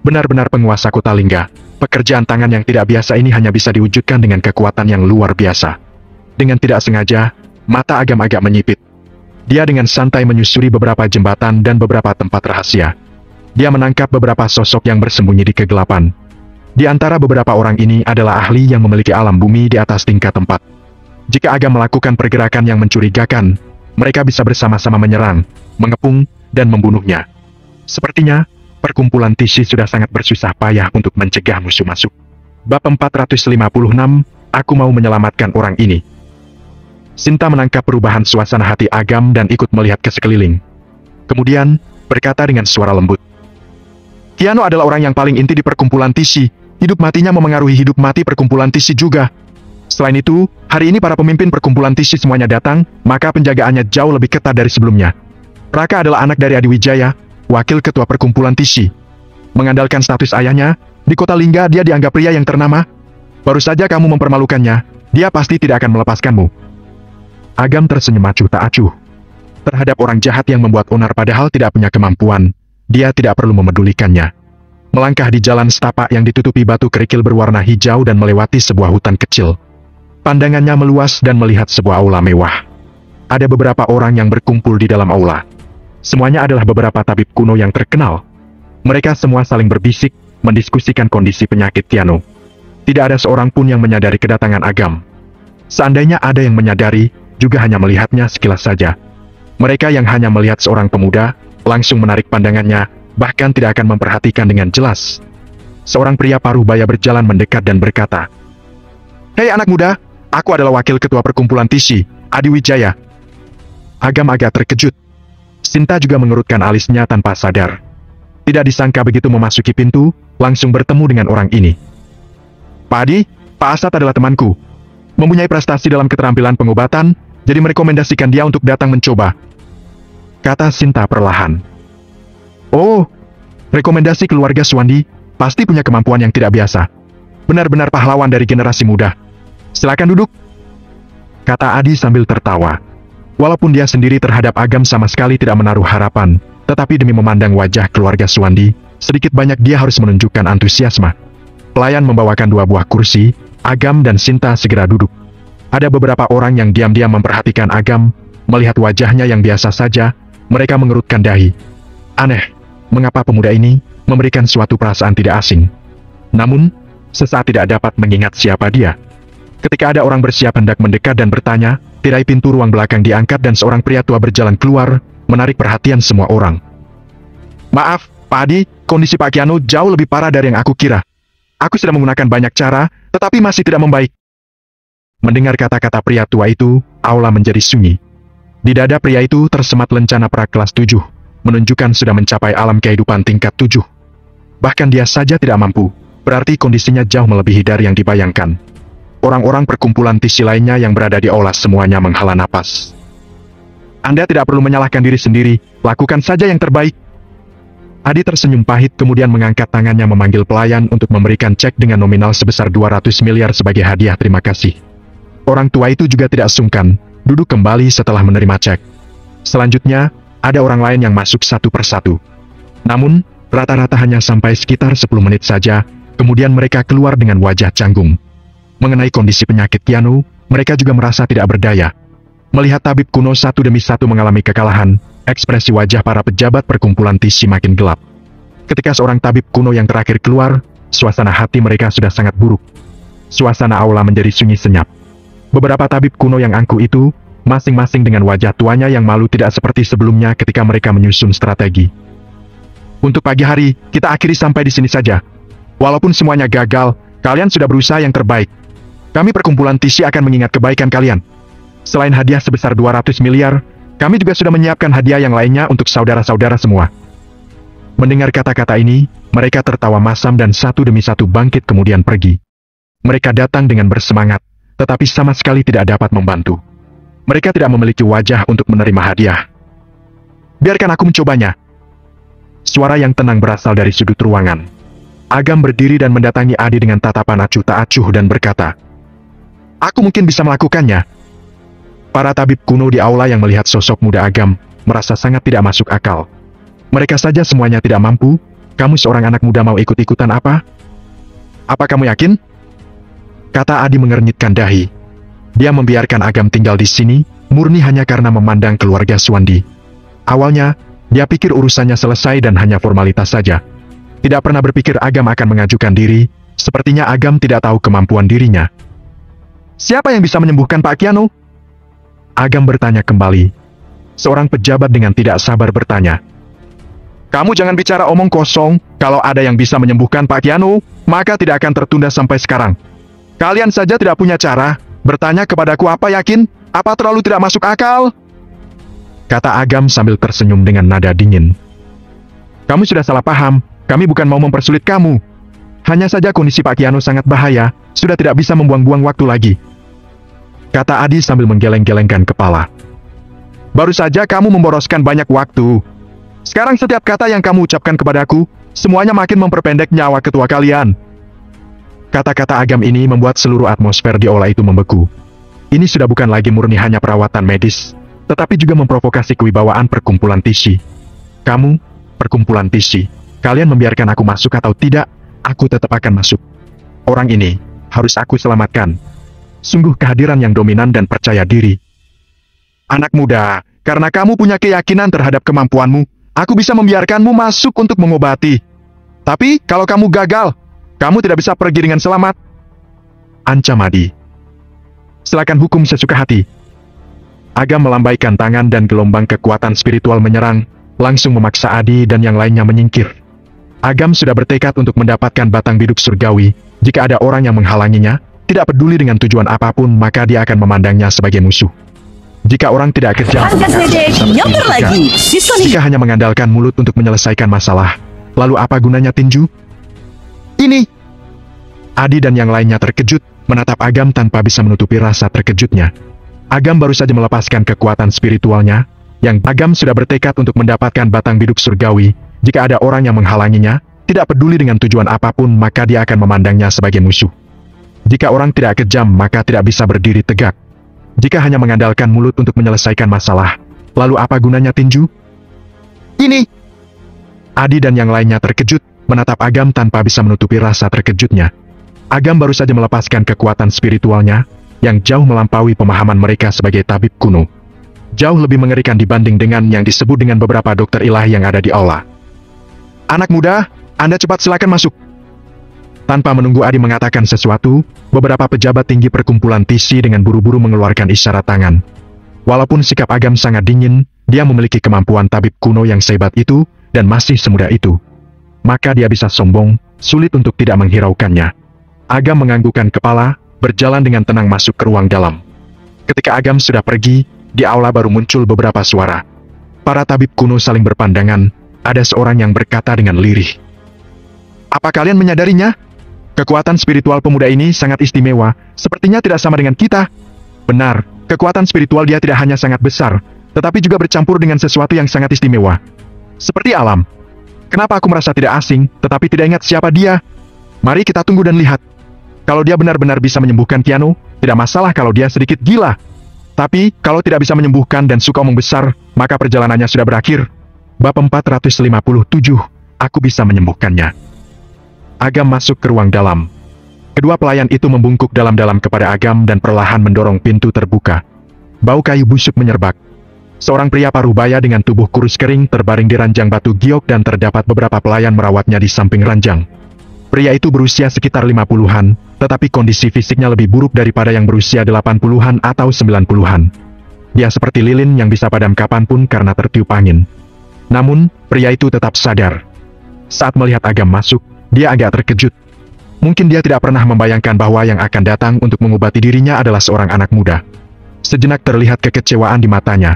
Benar-benar penguasa kota Lingga, pekerjaan tangan yang tidak biasa ini hanya bisa diwujudkan dengan kekuatan yang luar biasa. Dengan tidak sengaja, mata Agam agak menyipit. Dia dengan santai menyusuri beberapa jembatan dan beberapa tempat rahasia. Dia menangkap beberapa sosok yang bersembunyi di kegelapan. Di antara beberapa orang ini adalah ahli yang memiliki alam bumi di atas tingkat 4. Jika Agam melakukan pergerakan yang mencurigakan, mereka bisa bersama-sama menyerang, mengepung, dan membunuhnya. Sepertinya, perkumpulan Tishi sudah sangat bersusah payah untuk mencegah musuh masuk. Bab 456, aku mau menyelamatkan orang ini. Sinta menangkap perubahan suasana hati Agam dan ikut melihat ke sekeliling. Kemudian, berkata dengan suara lembut. Tiano adalah orang yang paling inti di perkumpulan Tishi. Hidup matinya memengaruhi hidup mati perkumpulan Tishi juga. Selain itu, hari ini para pemimpin perkumpulan Tishi semuanya datang, maka penjagaannya jauh lebih ketat dari sebelumnya. Raka adalah anak dari Adi Wijaya, wakil ketua perkumpulan Tishi. Mengandalkan status ayahnya, di kota Lingga dia dianggap pria yang ternama. Baru saja kamu mempermalukannya, dia pasti tidak akan melepaskanmu. Agam tersenyum acuh tak acuh. Terhadap orang jahat yang membuat onar padahal tidak punya kemampuan, dia tidak perlu memedulikannya. Melangkah di jalan setapak yang ditutupi batu kerikil berwarna hijau dan melewati sebuah hutan kecil. Pandangannya meluas dan melihat sebuah aula mewah. Ada beberapa orang yang berkumpul di dalam aula. Semuanya adalah beberapa tabib kuno yang terkenal. Mereka semua saling berbisik, mendiskusikan kondisi penyakit Tiano. Tidak ada seorang pun yang menyadari kedatangan Agam. Seandainya ada yang menyadari, juga hanya melihatnya sekilas saja. Mereka yang hanya melihat seorang pemuda, langsung menarik pandangannya, bahkan tidak akan memperhatikan dengan jelas. Seorang pria paruh baya berjalan mendekat dan berkata, "Hei anak muda, aku adalah wakil ketua perkumpulan Tishi, Adi Wijaya." Agam agak terkejut. Sinta juga mengerutkan alisnya tanpa sadar. Tidak disangka begitu memasuki pintu, langsung bertemu dengan orang ini. "Pak Adi, Pak Asad adalah temanku. Mempunyai prestasi dalam keterampilan pengobatan, jadi merekomendasikan dia untuk datang mencoba," kata Sinta perlahan. "Oh, rekomendasi keluarga Suwandi, pasti punya kemampuan yang tidak biasa. Benar-benar pahlawan dari generasi muda. Silakan duduk," kata Adi sambil tertawa. Walaupun dia sendiri terhadap Agam sama sekali tidak menaruh harapan, tetapi demi memandang wajah keluarga Suwandi, sedikit banyak dia harus menunjukkan antusiasme. Pelayan membawakan 2 buah kursi, Agam dan Sinta segera duduk. Ada beberapa orang yang diam-diam memperhatikan Agam, melihat wajahnya yang biasa saja, mereka mengerutkan dahi. Aneh, mengapa pemuda ini memberikan suatu perasaan tidak asing. Namun, sesaat tidak dapat mengingat siapa dia. Ketika ada orang bersiap hendak mendekat dan bertanya, tirai pintu ruang belakang diangkat dan seorang pria tua berjalan keluar, menarik perhatian semua orang. "Maaf, Pak Adi, kondisi Pak Kiano jauh lebih parah dari yang aku kira. Aku sudah menggunakan banyak cara, tetapi masih tidak membaik." Mendengar kata-kata pria tua itu, aula menjadi sunyi. Di dada pria itu tersemat lencana pra kelas 7, menunjukkan sudah mencapai alam kehidupan tingkat 7. Bahkan dia saja tidak mampu, berarti kondisinya jauh melebihi dari yang dibayangkan. Orang-orang perkumpulan Tishi lainnya yang berada di aula semuanya menghela napas. "Anda tidak perlu menyalahkan diri sendiri, lakukan saja yang terbaik." Adi tersenyum pahit kemudian mengangkat tangannya memanggil pelayan untuk memberikan cek dengan nominal sebesar 200 miliar sebagai hadiah terima kasih. Orang tua itu juga tidak sungkan, duduk kembali setelah menerima cek. Selanjutnya, ada orang lain yang masuk satu persatu. Namun, rata-rata hanya sampai sekitar 10 menit saja, kemudian mereka keluar dengan wajah canggung. Mengenai kondisi penyakit Tiano, mereka juga merasa tidak berdaya. Melihat tabib kuno satu demi satu mengalami kekalahan, ekspresi wajah para pejabat perkumpulan Tishi makin gelap. Ketika seorang tabib kuno yang terakhir keluar, suasana hati mereka sudah sangat buruk. Suasana aula menjadi sunyi senyap. Beberapa tabib kuno yang angkuh itu, masing-masing dengan wajah tuanya yang malu tidak seperti sebelumnya ketika mereka menyusun strategi. "Untuk pagi hari, kita akhiri sampai di sini saja. Walaupun semuanya gagal, kalian sudah berusaha yang terbaik. Kami perkumpulan Tishi akan mengingat kebaikan kalian. Selain hadiah sebesar 200 miliar, kami juga sudah menyiapkan hadiah yang lainnya untuk saudara-saudara semua. Mendengar kata-kata ini, mereka tertawa masam dan satu demi satu bangkit kemudian pergi. Mereka datang dengan bersemangat, tetapi sama sekali tidak dapat membantu. Mereka tidak memiliki wajah untuk menerima hadiah. Biarkan aku mencobanya. Suara yang tenang berasal dari sudut ruangan. Agam berdiri dan mendatangi Adi dengan tatapan acuh tak acuh dan berkata, "Aku mungkin bisa melakukannya." Para tabib kuno di aula yang melihat sosok muda Agam, merasa sangat tidak masuk akal. Mereka saja semuanya tidak mampu, kamu seorang anak muda mau ikut-ikutan apa? Apa kamu yakin? Kata Adi mengernyitkan dahi. Dia membiarkan Agam tinggal di sini, murni hanya karena memandang keluarga Suwandi. Awalnya, dia pikir urusannya selesai dan hanya formalitas saja. Tidak pernah berpikir Agam akan mengajukan diri, sepertinya Agam tidak tahu kemampuan dirinya. Siapa yang bisa menyembuhkan Pak Kiano? Agam bertanya kembali. Seorang pejabat dengan tidak sabar bertanya. Kamu jangan bicara omong kosong, kalau ada yang bisa menyembuhkan Pak Kiano, maka tidak akan tertunda sampai sekarang. Kalian saja tidak punya cara, bertanya kepadaku apa yakin, apa terlalu tidak masuk akal? Kata Agam sambil tersenyum dengan nada dingin. Kamu sudah salah paham, kami bukan mau mempersulit kamu. Hanya saja kondisi Pak Kiano sangat bahaya, sudah tidak bisa membuang-buang waktu lagi. Kata Adi sambil menggeleng-gelengkan kepala. Baru saja kamu memboroskan banyak waktu. Sekarang setiap kata yang kamu ucapkan kepadaku, semuanya makin memperpendek nyawa ketua kalian. Kata-kata Agam ini membuat seluruh atmosfer di aula itu membeku. Ini sudah bukan lagi murni hanya perawatan medis, tetapi juga memprovokasi kewibawaan perkumpulan Tishi. Kamu, perkumpulan Tishi, kalian membiarkan aku masuk atau tidak, aku tetap akan masuk. Orang ini, harus aku selamatkan. Sungguh kehadiran yang dominan dan percaya diri. Anak muda, karena kamu punya keyakinan terhadap kemampuanmu, aku bisa membiarkanmu masuk untuk mengobati. Tapi, kalau kamu gagal, kamu tidak bisa pergi dengan selamat. Ancam Adi. Silakan hukum sesuka hati. Agam melambaikan tangan dan gelombang kekuatan spiritual menyerang, langsung memaksa Adi dan yang lainnya menyingkir. Agam sudah bertekad untuk mendapatkan batang biduk surgawi. Jika ada orang yang menghalanginya, tidak peduli dengan tujuan apapun, maka dia akan memandangnya sebagai musuh. Jika orang tidak kejam, jika hanya mengandalkan mulut untuk menyelesaikan masalah, lalu apa gunanya tinju? Ini! Adi dan yang lainnya terkejut, menatap Agam tanpa bisa menutupi rasa terkejutnya. Agam baru saja melepaskan kekuatan spiritualnya, yang Agam sudah bertekad untuk mendapatkan batang biduk surgawi. Jika ada orang yang menghalanginya, tidak peduli dengan tujuan apapun, maka dia akan memandangnya sebagai musuh. Jika orang tidak kejam, maka tidak bisa berdiri tegak. Jika hanya mengandalkan mulut untuk menyelesaikan masalah, lalu apa gunanya tinju? Ini! Adi dan yang lainnya terkejut, menatap Agam tanpa bisa menutupi rasa terkejutnya. Agam baru saja melepaskan kekuatan spiritualnya, yang jauh melampaui pemahaman mereka sebagai tabib kuno. Jauh lebih mengerikan dibanding dengan yang disebut dengan beberapa dokter ilahi yang ada di aula. Anak muda, Anda cepat silakan masuk. Tanpa menunggu Adi mengatakan sesuatu, beberapa pejabat tinggi perkumpulan Tishi dengan buru-buru mengeluarkan isyarat tangan. Walaupun sikap Agam sangat dingin, dia memiliki kemampuan tabib kuno yang sehebat itu, dan masih semuda itu. Maka dia bisa sombong, sulit untuk tidak menghiraukannya. Agam menganggukkan kepala, berjalan dengan tenang masuk ke ruang dalam. Ketika Agam sudah pergi, di aula baru muncul beberapa suara. Para tabib kuno saling berpandangan, ada seorang yang berkata dengan lirih. Apa kalian menyadarinya? Kekuatan spiritual pemuda ini sangat istimewa, sepertinya tidak sama dengan kita. Benar, kekuatan spiritual dia tidak hanya sangat besar, tetapi juga bercampur dengan sesuatu yang sangat istimewa. Seperti alam. Kenapa aku merasa tidak asing, tetapi tidak ingat siapa dia? Mari kita tunggu dan lihat. Kalau dia benar-benar bisa menyembuhkan Kiano, tidak masalah kalau dia sedikit gila. Tapi, kalau tidak bisa menyembuhkan dan suka omong besar, maka perjalanannya sudah berakhir. Bab 457, aku bisa menyembuhkannya. Agam masuk ke ruang dalam. Kedua pelayan itu membungkuk dalam-dalam kepada Agam dan perlahan mendorong pintu terbuka. Bau kayu busuk menyerbak. Seorang pria paruh baya dengan tubuh kurus kering terbaring di ranjang batu giok dan terdapat beberapa pelayan merawatnya di samping ranjang. Pria itu berusia sekitar 50-an, tetapi kondisi fisiknya lebih buruk daripada yang berusia 80-an atau 90-an. Dia seperti lilin yang bisa padam kapanpun karena tertiup angin. Namun, pria itu tetap sadar. Saat melihat Agam masuk, dia agak terkejut. Mungkin dia tidak pernah membayangkan bahwa yang akan datang untuk mengobati dirinya adalah seorang anak muda. Sejenak terlihat kekecewaan di matanya.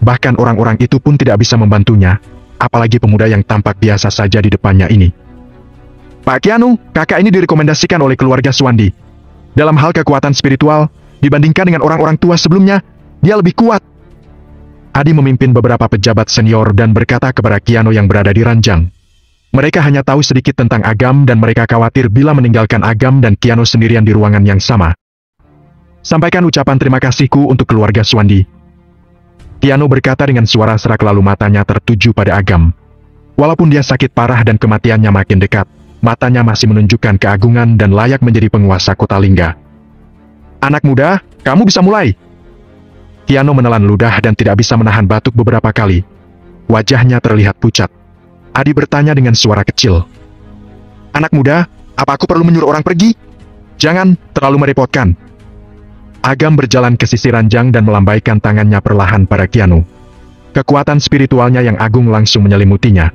Bahkan orang-orang itu pun tidak bisa membantunya, apalagi pemuda yang tampak biasa saja di depannya ini. Pak Keanu, kakak ini direkomendasikan oleh keluarga Swandi. Dalam hal kekuatan spiritual, dibandingkan dengan orang-orang tua sebelumnya, dia lebih kuat. Adi memimpin beberapa pejabat senior dan berkata kepada Keanu yang berada di ranjang. Mereka hanya tahu sedikit tentang Agam dan mereka khawatir bila meninggalkan Agam dan Keanu sendirian di ruangan yang sama. Sampaikan ucapan terima kasihku untuk keluarga Swandi. Keanu berkata dengan suara serak lalu matanya tertuju pada Agam. Walaupun dia sakit parah dan kematiannya makin dekat, matanya masih menunjukkan keagungan dan layak menjadi penguasa kota Lingga. Anak muda, kamu bisa mulai. Keanu menelan ludah dan tidak bisa menahan batuk beberapa kali. Wajahnya terlihat pucat. Adi bertanya dengan suara kecil. Anak muda, apa aku perlu menyuruh orang pergi? Jangan, terlalu merepotkan. Agam berjalan ke sisi ranjang dan melambaikan tangannya perlahan pada Keanu. Kekuatan spiritualnya yang agung langsung menyelimutinya.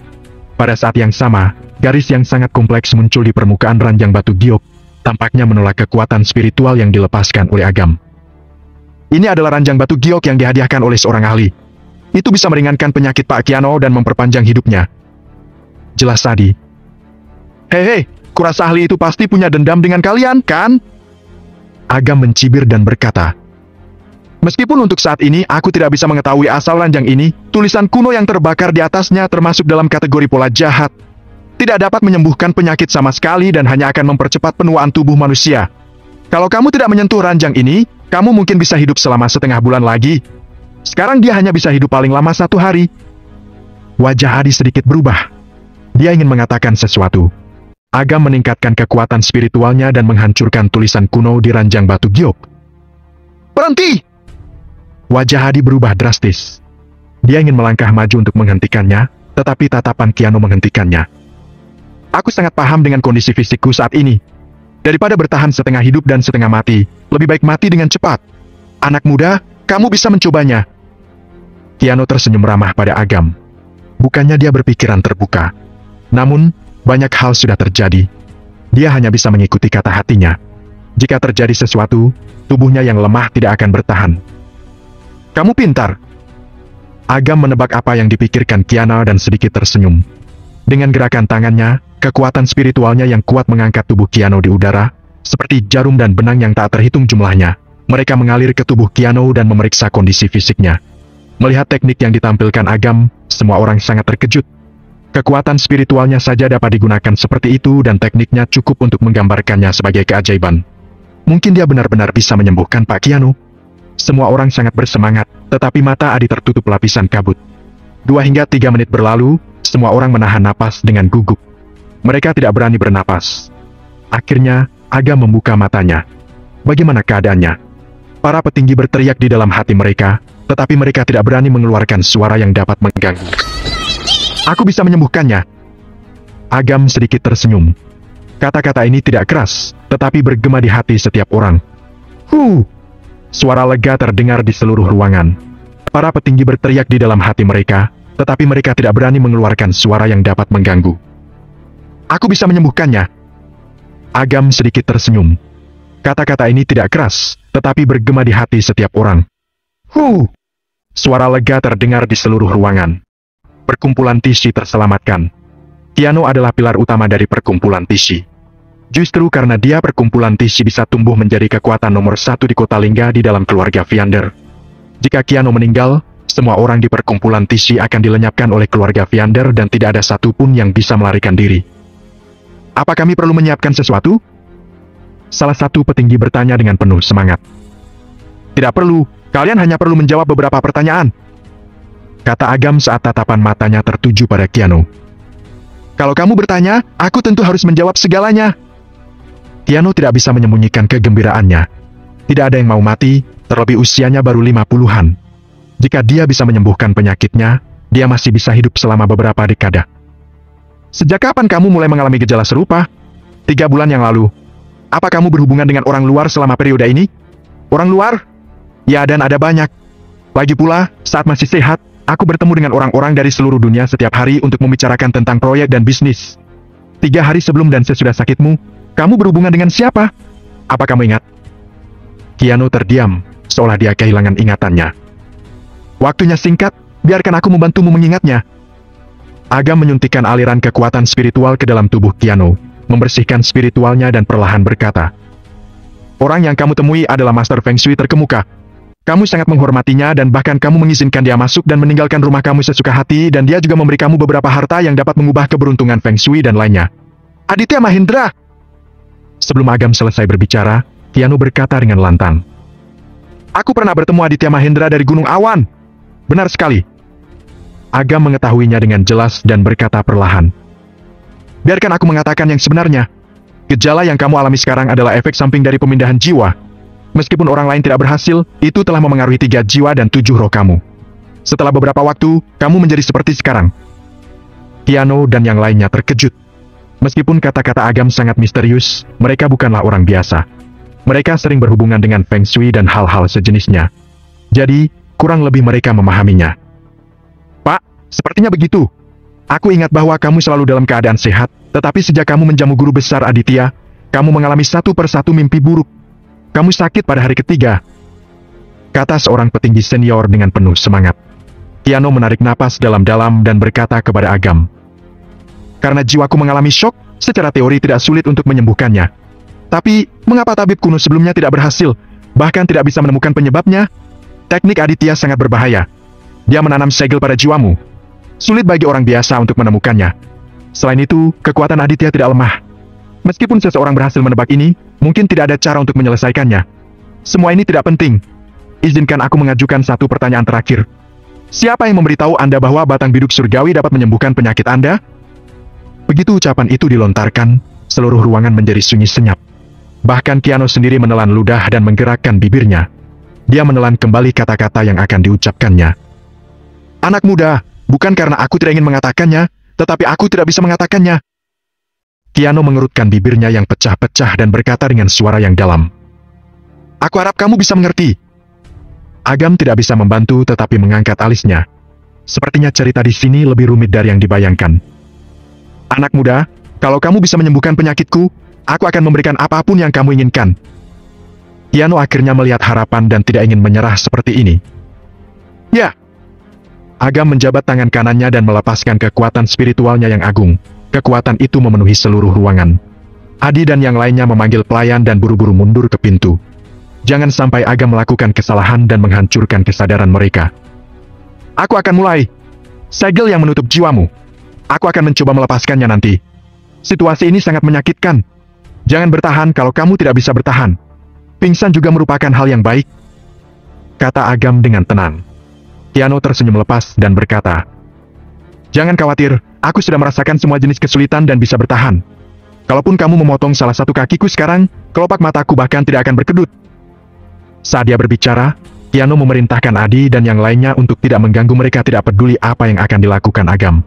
Pada saat yang sama, garis yang sangat kompleks muncul di permukaan ranjang batu giok, tampaknya menolak kekuatan spiritual yang dilepaskan oleh Agam. Ini adalah ranjang batu giok yang dihadiahkan oleh seorang ahli. Itu bisa meringankan penyakit Pak Keanu dan memperpanjang hidupnya. Jelas Adi. Hei, kurasa ahli itu pasti punya dendam dengan kalian, kan? Agam mencibir dan berkata, meskipun untuk saat ini aku tidak bisa mengetahui asal ranjang ini, tulisan kuno yang terbakar di atasnya termasuk dalam kategori pola jahat. Tidak dapat menyembuhkan penyakit sama sekali dan hanya akan mempercepat penuaan tubuh manusia. Kalau kamu tidak menyentuh ranjang ini, kamu mungkin bisa hidup selama setengah bulan lagi. Sekarang dia hanya bisa hidup paling lama 1 hari. Wajah Adi sedikit berubah. Dia ingin mengatakan sesuatu. Agam meningkatkan kekuatan spiritualnya dan menghancurkan tulisan kuno di ranjang batu giok. Berhenti! Wajah Adi berubah drastis. Dia ingin melangkah maju untuk menghentikannya, tetapi tatapan Keanu menghentikannya. Aku sangat paham dengan kondisi fisikku saat ini. Daripada bertahan setengah hidup dan setengah mati, lebih baik mati dengan cepat. Anak muda, kamu bisa mencobanya. Keanu tersenyum ramah pada Agam. Bukannya dia berpikiran terbuka. Namun, banyak hal sudah terjadi. Dia hanya bisa mengikuti kata hatinya. Jika terjadi sesuatu, tubuhnya yang lemah tidak akan bertahan. Kamu pintar. Agam menebak apa yang dipikirkan Keanu dan sedikit tersenyum. Dengan gerakan tangannya, kekuatan spiritualnya yang kuat mengangkat tubuh Keanu di udara, seperti jarum dan benang yang tak terhitung jumlahnya. Mereka mengalir ke tubuh Keanu dan memeriksa kondisi fisiknya. Melihat teknik yang ditampilkan Agam, semua orang sangat terkejut. Kekuatan spiritualnya saja dapat digunakan seperti itu dan tekniknya cukup untuk menggambarkannya sebagai keajaiban. Mungkin dia benar-benar bisa menyembuhkan Pak Keanu. Semua orang sangat bersemangat, tetapi mata Adi tertutup lapisan kabut. 2 hingga 3 menit berlalu, semua orang menahan napas dengan gugup. Mereka tidak berani bernapas. Akhirnya, Agam membuka matanya. Bagaimana keadaannya? Para petinggi berteriak di dalam hati mereka, tetapi mereka tidak berani mengeluarkan suara yang dapat mengganggu. Aku bisa menyembuhkannya. Agam sedikit tersenyum. Kata-kata ini tidak keras, tetapi bergema di hati setiap orang. Suara lega terdengar di seluruh ruangan. Para petinggi berteriak di dalam hati mereka, tetapi mereka tidak berani mengeluarkan suara yang dapat mengganggu. Aku bisa menyembuhkannya. Agam sedikit tersenyum. Kata-kata ini tidak keras, tetapi bergema di hati setiap orang. Suara lega terdengar di seluruh ruangan. Perkumpulan Tishi terselamatkan. Keanu adalah pilar utama dari perkumpulan Tishi. Justru karena dia perkumpulan Tishi bisa tumbuh menjadi kekuatan nomor 1 di kota Lingga di dalam keluarga Viander. Jika Keanu meninggal, semua orang di perkumpulan Tishi akan dilenyapkan oleh keluarga Viander dan tidak ada satupun yang bisa melarikan diri. Apa kami perlu menyiapkan sesuatu? Salah satu petinggi bertanya dengan penuh semangat. Tidak perlu, kalian hanya perlu menjawab beberapa pertanyaan. Kata Agam saat tatapan matanya tertuju pada Keanu. Kalau kamu bertanya, aku tentu harus menjawab segalanya. Keanu tidak bisa menyembunyikan kegembiraannya. Tidak ada yang mau mati, terlebih usianya baru 50-an. Jika dia bisa menyembuhkan penyakitnya, dia masih bisa hidup selama beberapa dekade. Sejak kapan kamu mulai mengalami gejala serupa? 3 bulan yang lalu. Apa kamu berhubungan dengan orang luar selama periode ini? Orang luar? Ya, dan ada banyak. Lagi pula, saat masih sehat, aku bertemu dengan orang-orang dari seluruh dunia setiap hari untuk membicarakan tentang proyek dan bisnis. 3 hari sebelum dan sesudah sakitmu, Kamu berhubungan dengan siapa? Apa kamu ingat? Keanu terdiam, seolah dia kehilangan ingatannya. Waktunya singkat, biarkan aku membantumu mengingatnya. Agam menyuntikkan aliran kekuatan spiritual ke dalam tubuh Keanu, membersihkan spiritualnya dan perlahan berkata, orang yang kamu temui adalah Master Feng Shui terkemuka. Kamu sangat menghormatinya dan bahkan kamu mengizinkan dia masuk dan meninggalkan rumah kamu sesuka hati dan dia juga memberi kamu beberapa harta yang dapat mengubah keberuntungan Feng Shui dan lainnya. Aditya Mahendra! Sebelum Agam selesai berbicara, Keanu berkata dengan lantang. Aku pernah bertemu Aditya Mahendra dari Gunung Awan. Benar sekali. Agam mengetahuinya dengan jelas dan berkata perlahan. Biarkan aku mengatakan yang sebenarnya. Gejala yang kamu alami sekarang adalah efek samping dari pemindahan jiwa. Meskipun orang lain tidak berhasil, itu telah memengaruhi 3 jiwa dan 7 roh kamu. Setelah beberapa waktu, kamu menjadi seperti sekarang. Keanu dan yang lainnya terkejut. Meskipun kata-kata Agam sangat misterius, mereka bukanlah orang biasa. Mereka sering berhubungan dengan Feng Shui dan hal-hal sejenisnya. Jadi, kurang lebih mereka memahaminya. Pak, sepertinya begitu. Aku ingat bahwa kamu selalu dalam keadaan sehat, tetapi sejak kamu menjamu guru besar Aditya, kamu mengalami satu persatu mimpi buruk. Kamu sakit pada hari ketiga, kata seorang petinggi senior dengan penuh semangat. Keanu menarik napas dalam-dalam dan berkata kepada Agam. Karena jiwaku mengalami syok, secara teori tidak sulit untuk menyembuhkannya. Tapi, mengapa tabib kuno sebelumnya tidak berhasil, bahkan tidak bisa menemukan penyebabnya? Teknik Aditya sangat berbahaya. Dia menanam segel pada jiwamu. Sulit bagi orang biasa untuk menemukannya. Selain itu, kekuatan Aditya tidak lemah. Meskipun seseorang berhasil menebak ini, mungkin tidak ada cara untuk menyelesaikannya. Semua ini tidak penting. Izinkan aku mengajukan satu pertanyaan terakhir. Siapa yang memberitahu Anda bahwa batang biduk surgawi dapat menyembuhkan penyakit Anda? Begitu ucapan itu dilontarkan, seluruh ruangan menjadi sunyi senyap. Bahkan Keanu sendiri menelan ludah dan menggerakkan bibirnya. Dia menelan kembali kata-kata yang akan diucapkannya. Anak muda, bukan karena aku tidak ingin mengatakannya, tetapi aku tidak bisa mengatakannya. Keanu mengerutkan bibirnya yang pecah-pecah dan berkata dengan suara yang dalam. Aku harap kamu bisa mengerti. Agam tidak bisa membantu tetapi mengangkat alisnya. Sepertinya cerita di sini lebih rumit dari yang dibayangkan. Anak muda, kalau kamu bisa menyembuhkan penyakitku, aku akan memberikan apapun yang kamu inginkan. Keanu akhirnya melihat harapan dan tidak ingin menyerah seperti ini. Ya. Agam menjabat tangan kanannya dan melepaskan kekuatan spiritualnya yang agung. Kekuatan itu memenuhi seluruh ruangan. Adi dan yang lainnya memanggil pelayan dan buru-buru mundur ke pintu. Jangan sampai Agam melakukan kesalahan dan menghancurkan kesadaran mereka. Aku akan mulai. Segel yang menutup jiwamu. Aku akan mencoba melepaskannya nanti. Situasi ini sangat menyakitkan. Jangan bertahan kalau kamu tidak bisa bertahan. Pingsan juga merupakan hal yang baik, kata Agam dengan tenang. Keanu tersenyum lepas dan berkata, jangan khawatir, aku sudah merasakan semua jenis kesulitan dan bisa bertahan. Kalaupun kamu memotong salah satu kakiku sekarang, kelopak mataku bahkan tidak akan berkedut. Saat dia berbicara, Keanu memerintahkan Adi dan yang lainnya untuk tidak mengganggu mereka, tidak peduli apa yang akan dilakukan Agam.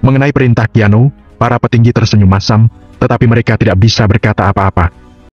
Mengenai perintah Keanu, para petinggi tersenyum masam, tetapi mereka tidak bisa berkata apa-apa.